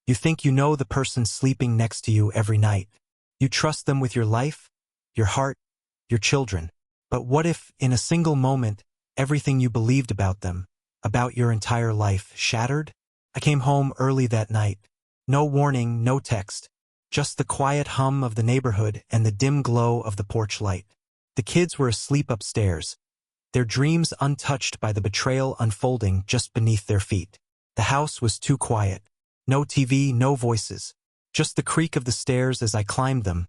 You think you know the person sleeping next to you every night. You trust them with your life, your heart, your children. But what if, in a single moment, everything you believed about them, about your entire life, shattered? I came home early that night. No warning, no text. Just the quiet hum of the neighborhood and the dim glow of the porch light. The kids were asleep upstairs, their dreams untouched by the betrayal unfolding just beneath their feet. The house was too quiet. No TV, no voices. Just the creak of the stairs as I climbed them.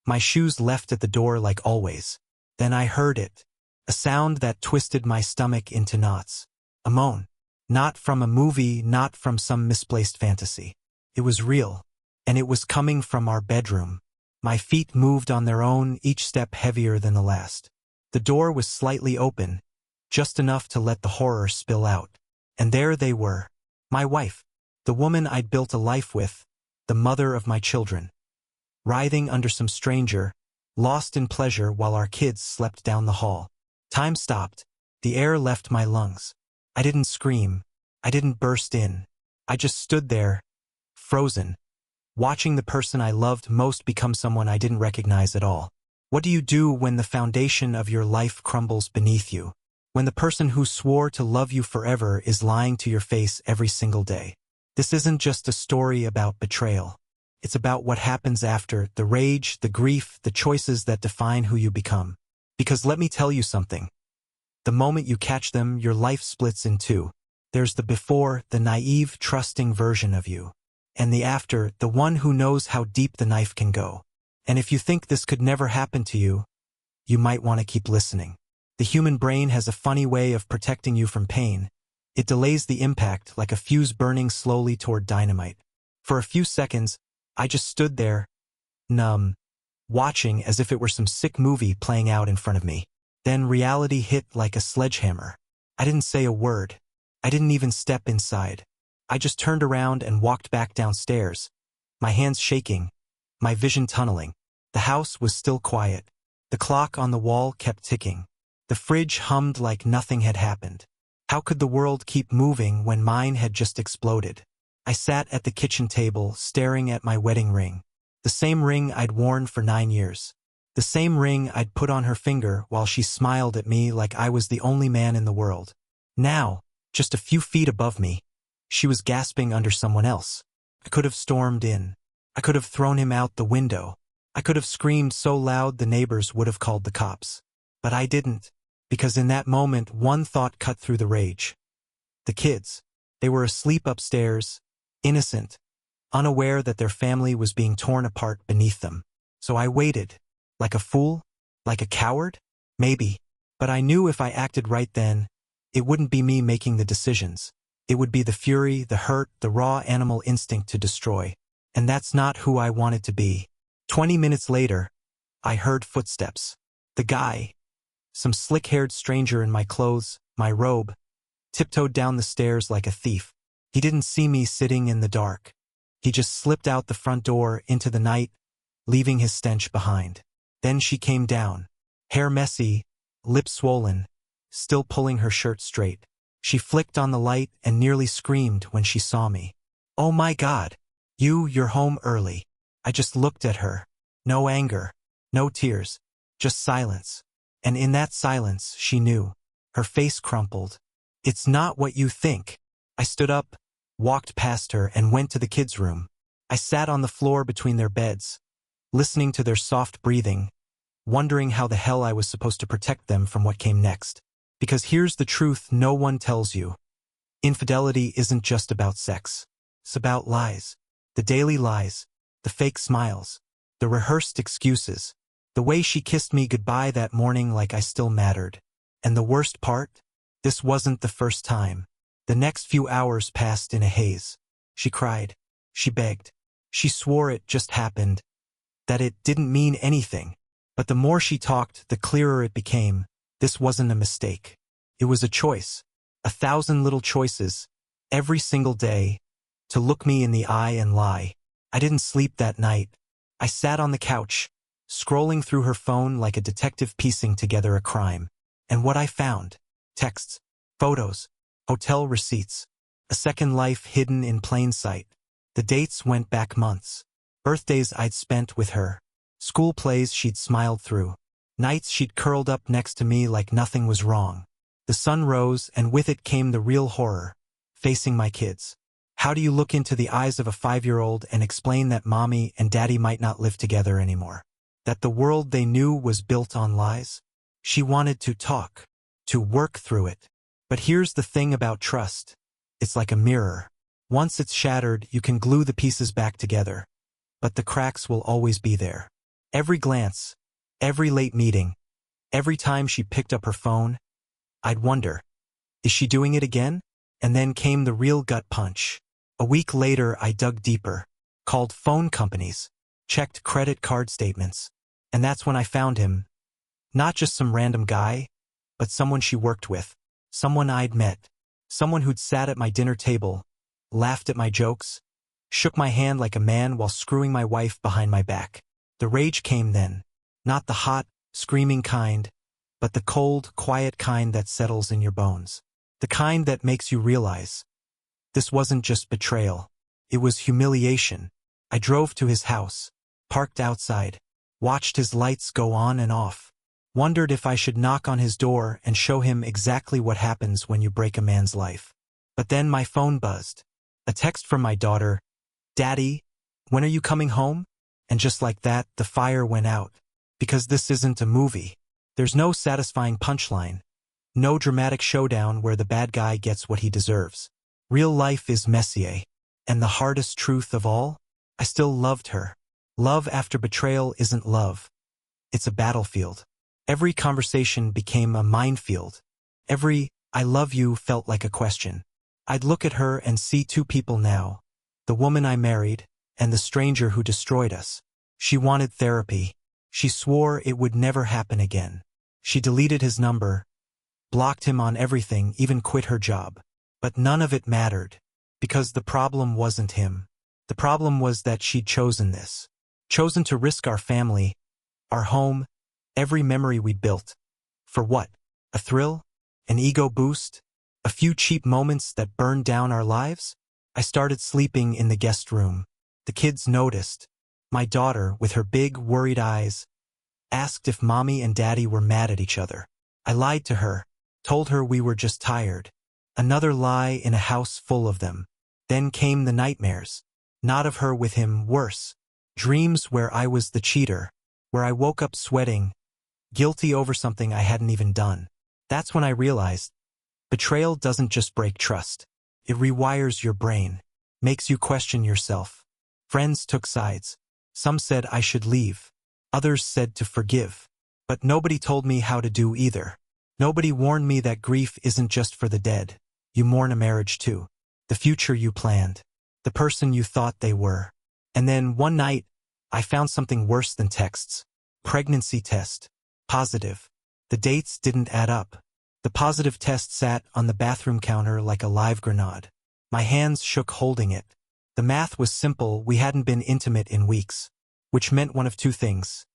My shoes left at the door like always. Then I heard it. A sound that twisted my stomach into knots. A moan. Not from a movie, not from some misplaced fantasy. It was real. And it was coming from our bedroom. My feet moved on their own, each step heavier than the last. The door was slightly open, just enough to let the horror spill out. And there they were. My wife. The woman I'd built a life with. The mother of my children. Writhing under some stranger, lost in pleasure while our kids slept down the hall. Time stopped. The air left my lungs. I didn't scream. I didn't burst in. I just stood there, frozen, watching the person I loved most become someone I didn't recognize at all. What do you do when the foundation of your life crumbles beneath you? When the person who swore to love you forever is lying to your face every single day? This isn't just a story about betrayal. It's about what happens after, the rage, the grief, the choices that define who you become. Because let me tell you something. The moment you catch them, your life splits in two. There's the before, the naive, trusting version of you. And the after, the one who knows how deep the knife can go. And if you think this could never happen to you, you might want to keep listening. The human brain has a funny way of protecting you from pain. It delays the impact like a fuse burning slowly toward dynamite. For a few seconds, I just stood there, numb, watching as if it were some sick movie playing out in front of me. Then reality hit like a sledgehammer. I didn't say a word. I didn't even step inside. I just turned around and walked back downstairs, my hands shaking, my vision tunneling. The house was still quiet. The clock on the wall kept ticking. The fridge hummed like nothing had happened. How could the world keep moving when mine had just exploded? I sat at the kitchen table, staring at my wedding ring. The same ring I'd worn for 9 years. The same ring I'd put on her finger while she smiled at me like I was the only man in the world. Now, just a few feet above me, she was gasping under someone else. I could have stormed in. I could have thrown him out the window. I could have screamed so loud the neighbors would have called the cops. But I didn't, because in that moment one thought cut through the rage. The kids. They were asleep upstairs, innocent, unaware that their family was being torn apart beneath them. So I waited. Like a fool? Like a coward? Maybe. But I knew if I acted right then, it wouldn't be me making the decisions. It would be the fury, the hurt, the raw animal instinct to destroy. And that's not who I wanted to be. 20 minutes later, I heard footsteps. The guy, some slick-haired stranger in my clothes, my robe, tiptoed down the stairs like a thief. He didn't see me sitting in the dark. He just slipped out the front door into the night, leaving his stench behind. Then she came down, hair messy, lips swollen, still pulling her shirt straight. She flicked on the light and nearly screamed when she saw me. "Oh my God! You're home early." I just looked at her. No anger, no tears, just silence. And in that silence, she knew. Her face crumpled. "It's not what you think." I stood up, walked past her, and went to the kids' room. I sat on the floor between their beds, listening to their soft breathing, wondering how the hell I was supposed to protect them from what came next. Because here's the truth no one tells you. Infidelity isn't just about sex. It's about lies. The daily lies. The fake smiles. The rehearsed excuses. The way she kissed me goodbye that morning like I still mattered. And the worst part? This wasn't the first time. The next few hours passed in a haze. She cried. She begged. She swore it just happened. That it didn't mean anything. But the more she talked, the clearer it became. This wasn't a mistake. It was a choice. 1,000 little choices, every single day, to look me in the eye and lie. I didn't sleep that night. I sat on the couch, scrolling through her phone like a detective piecing together a crime. And what I found? Texts, photos, hotel receipts, a second life hidden in plain sight. The dates went back months. Birthdays I'd spent with her. School plays she'd smiled through. Nights she'd curled up next to me like nothing was wrong. The sun rose, and with it came the real horror, facing my kids. How do you look into the eyes of a 5-year-old and explain that mommy and daddy might not live together anymore? That the world they knew was built on lies? She wanted to talk, to work through it. But here's the thing about trust. It's like a mirror. Once it's shattered, you can glue the pieces back together. But the cracks will always be there. Every glance, every late meeting, every time she picked up her phone, I'd wonder, is she doing it again? And then came the real gut punch. A week later, I dug deeper, called phone companies, checked credit card statements, and that's when I found him. Not just some random guy, but someone she worked with, someone I'd met, someone who'd sat at my dinner table, laughed at my jokes, shook my hand like a man while screwing my wife behind my back. The rage came then, not the hot, screaming kind, but the cold, quiet kind that settles in your bones. The kind that makes you realize, this wasn't just betrayal. It was humiliation. I drove to his house, parked outside, watched his lights go on and off, wondered if I should knock on his door and show him exactly what happens when you break a man's life. But then my phone buzzed. A text from my daughter, "Daddy, when are you coming home?" And just like that, the fire went out. Because this isn't a movie. There's no satisfying punchline. No dramatic showdown where the bad guy gets what he deserves. Real life is messy. And the hardest truth of all? I still loved her. Love after betrayal isn't love. It's a battlefield. Every conversation became a minefield. Every "I love you" felt like a question. I'd look at her and see two people now. The woman I married, and the stranger who destroyed us. She wanted therapy. She swore it would never happen again. She deleted his number, blocked him on everything, even quit her job. But none of it mattered, because the problem wasn't him. The problem was that she'd chosen this. Chosen to risk our family, our home, every memory we'd built. For what? A thrill? An ego boost? A few cheap moments that burned down our lives? I started sleeping in the guest room. The kids noticed. My daughter, with her big, worried eyes, asked if mommy and daddy were mad at each other. I lied to her, told her we were just tired. Another lie in a house full of them. Then came the nightmares. Not of her with him, worse. Dreams where I was the cheater. Where I woke up sweating, guilty over something I hadn't even done. That's when I realized, betrayal doesn't just break trust. It rewires your brain, makes you question yourself. Friends took sides. Some said I should leave. Others said to forgive. But nobody told me how to do either. Nobody warned me that grief isn't just for the dead. You mourn a marriage too. The future you planned. The person you thought they were. And then one night, I found something worse than texts. Pregnancy test. Positive. The dates didn't add up. The positive test sat on the bathroom counter like a live grenade. My hands shook holding it. The math was simple, we hadn't been intimate in weeks. Which meant one of two things.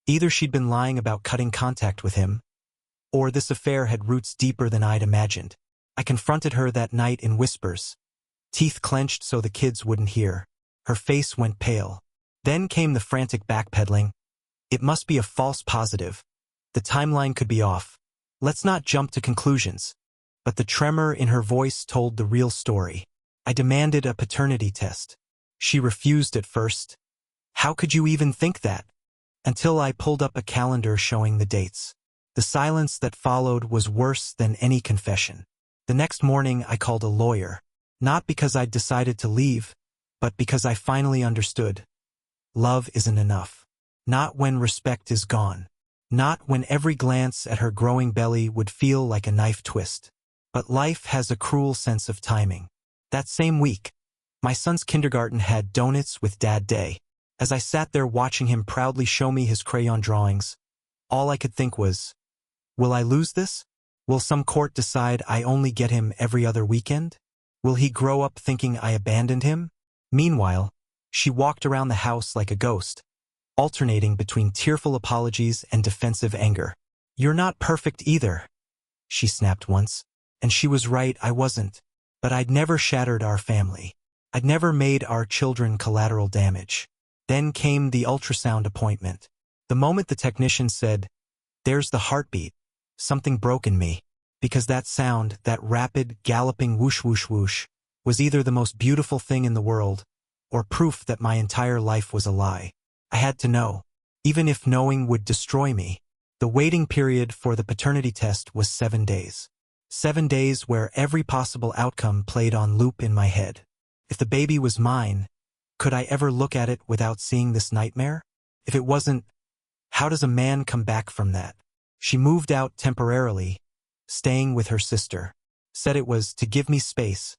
Either she'd been lying about cutting contact with him, or this affair had roots deeper than I'd imagined. I confronted her that night in whispers. Teeth clenched so the kids wouldn't hear. Her face went pale. Then came the frantic backpedaling. It must be a false positive. The timeline could be off. Let's not jump to conclusions. But the tremor in her voice told the real story. I demanded a paternity test. She refused at first. How could you even think that? Until I pulled up a calendar showing the dates. The silence that followed was worse than any confession. The next morning I called a lawyer. Not because I'd decided to leave, but because I finally understood. Love isn't enough. Not when respect is gone. Not when every glance at her growing belly would feel like a knife twist. But life has a cruel sense of timing. That same week, my son's kindergarten had donuts with Dad Day. As I sat there watching him proudly show me his crayon drawings, all I could think was, will I lose this? Will some court decide I only get him every other weekend? Will he grow up thinking I abandoned him? Meanwhile, she walked around the house like a ghost, alternating between tearful apologies and defensive anger. You're not perfect either, she snapped once. And she was right, I wasn't. But I'd never shattered our family. I'd never made our children collateral damage. Then came the ultrasound appointment. The moment the technician said, "There's the heartbeat," something broke in me. Because that sound, that rapid, galloping whoosh whoosh whoosh, was either the most beautiful thing in the world, or proof that my entire life was a lie. I had to know, even if knowing would destroy me. The waiting period for the paternity test was 7 days. 7 days where every possible outcome played on loop in my head. If the baby was mine, could I ever look at it without seeing this nightmare? If it wasn't, how does a man come back from that? She moved out temporarily, staying with her sister. Said it was to give me space.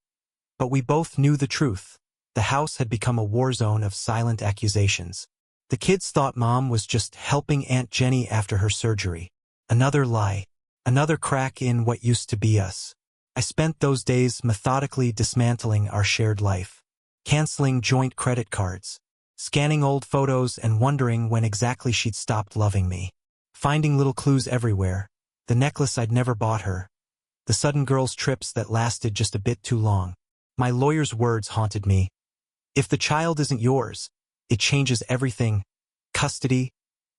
But we both knew the truth. The house had become a war zone of silent accusations. The kids thought Mom was just helping Aunt Jenny after her surgery. Another lie. Another crack in what used to be us. I spent those days methodically dismantling our shared life. Canceling joint credit cards. Scanning old photos and wondering when exactly she'd stopped loving me. Finding little clues everywhere. The necklace I'd never bought her. The sudden girls' trips that lasted just a bit too long. My lawyer's words haunted me. If the child isn't yours, it changes everything. Custody,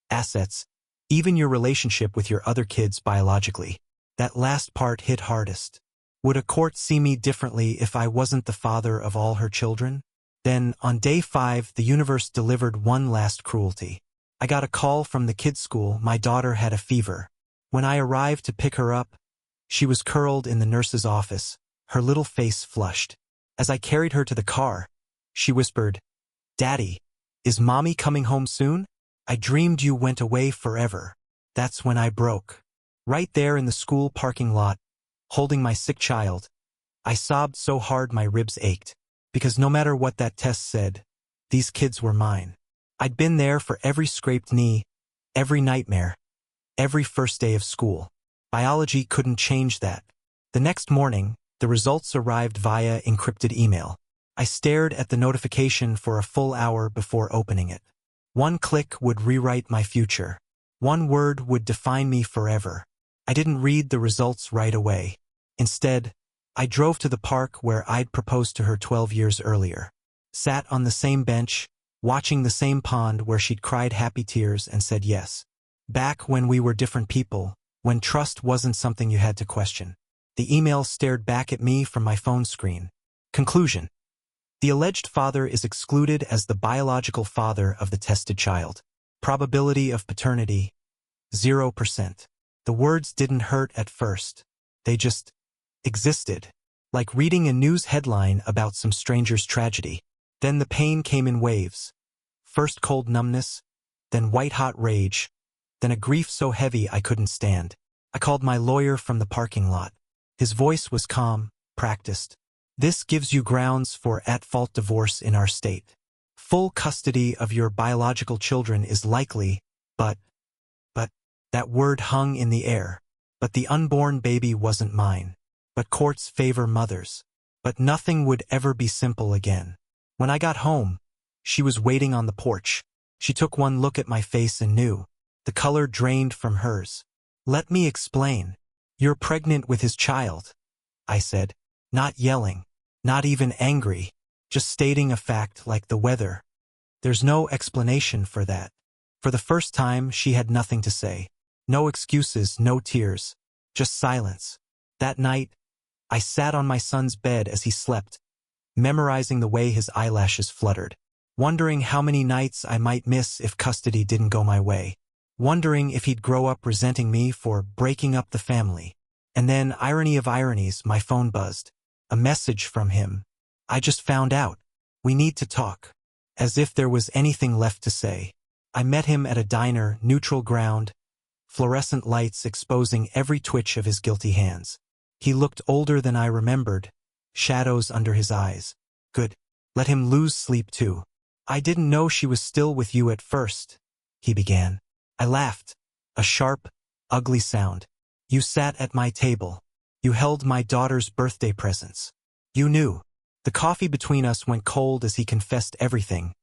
assets, even your relationship with your other kids biologically. That last part hit hardest. Would a court see me differently if I wasn't the father of all her children? Then, on day 5, the universe delivered one last cruelty. I got a call from the kids' school. My daughter had a fever. When I arrived to pick her up, she was curled in the nurse's office, her little face flushed. As I carried her to the car, she whispered, "Daddy, is Mommy coming home soon? I dreamed you went away forever." That's when I broke. Right there in the school parking lot, holding my sick child, I sobbed so hard my ribs ached. Because no matter what that test said, these kids were mine. I'd been there for every scraped knee, every nightmare, every first day of school. Biology couldn't change that. The next morning, the results arrived via encrypted email. I stared at the notification for a full hour before opening it. One click would rewrite my future. One word would define me forever. I didn't read the results right away. Instead, I drove to the park where I'd proposed to her 12 years earlier. Sat on the same bench, watching the same pond where she'd cried happy tears and said yes. Back when we were different people, when trust wasn't something you had to question. The email stared back at me from my phone screen. Conclusion. The alleged father is excluded as the biological father of the tested child. Probability of paternity, 0%. The words didn't hurt at first. They just existed. Like reading a news headline about some stranger's tragedy. Then the pain came in waves. First cold numbness, then white-hot rage, then a grief so heavy I couldn't stand. I called my lawyer from the parking lot. His voice was calm, practiced. "This gives you grounds for at-fault divorce in our state. Full custody of your biological children is likely, but, that word hung in the air. But the unborn baby wasn't mine. But courts favor mothers. But nothing would ever be simple again. When I got home, she was waiting on the porch. She took one look at my face and knew. The color drained from hers. "Let me explain. You're pregnant with his child," I said. Not yelling, not even angry, just stating a fact like the weather. There's no explanation for that. For the first time, she had nothing to say. No excuses, no tears, just silence. That night, I sat on my son's bed as he slept, memorizing the way his eyelashes fluttered, wondering how many nights I might miss if custody didn't go my way, wondering if he'd grow up resenting me for breaking up the family. And then, irony of ironies, my phone buzzed. A message from him. "I just found out. We need to talk." As if there was anything left to say. I met him at a diner, neutral ground, fluorescent lights exposing every twitch of his guilty hands. He looked older than I remembered, shadows under his eyes. "Good. Let him lose sleep too." "I didn't know she was still with you at first," he began. I laughed. A sharp, ugly sound. "You sat at my table. You held my daughter's birthday presents. You knew." The coffee between us went cold as he confessed everything.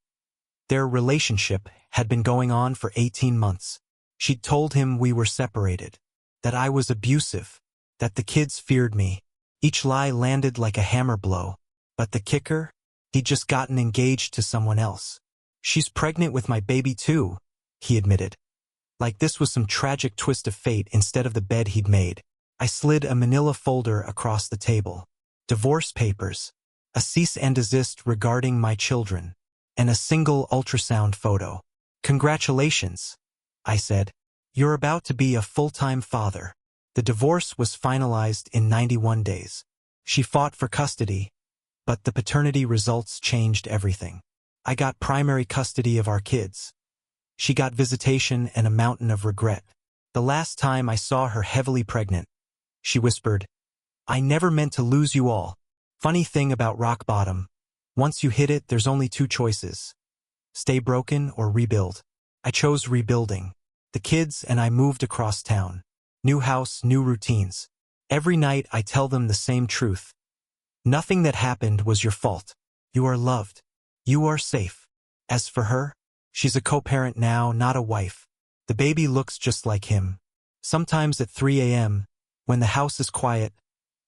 Their relationship had been going on for 18 months. She'd told him we were separated, that I was abusive, that the kids feared me. Each lie landed like a hammer blow. But the kicker? He'd just gotten engaged to someone else. She's pregnant with my baby too, he admitted. Like this was some tragic twist of fate instead of the bed he'd made. I slid a manila folder across the table. Divorce papers, a cease and desist regarding my children, and a single ultrasound photo. Congratulations, I said. You're about to be a full-time father. The divorce was finalized in 91 days. She fought for custody, but the paternity results changed everything. I got primary custody of our kids. She got visitation and a mountain of regret. The last time I saw her heavily pregnant, she whispered, I never meant to lose you all. Funny thing about rock bottom, once you hit it, there's only two choices. Stay broken or rebuild. I chose rebuilding. The kids and I moved across town. New house, new routines. Every night I tell them the same truth. Nothing that happened was your fault. You are loved. You are safe. As for her, she's a co-parent now, not a wife. The baby looks just like him. Sometimes at 3 a.m., when the house is quiet,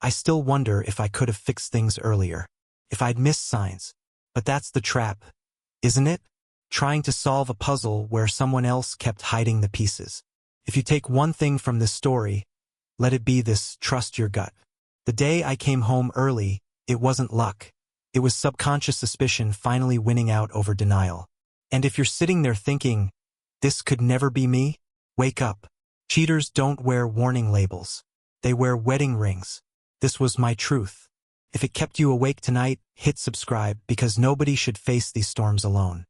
I still wonder if I could have fixed things earlier. If I'd missed signs. But that's the trap, isn't it? Trying to solve a puzzle where someone else kept hiding the pieces. If you take one thing from this story, let it be this: trust your gut. The day I came home early, it wasn't luck. It was subconscious suspicion finally winning out over denial. And if you're sitting there thinking, this could never be me, wake up. Cheaters don't wear warning labels. They wear wedding rings. This was my truth. If it kept you awake tonight, hit subscribe because nobody should face these storms alone.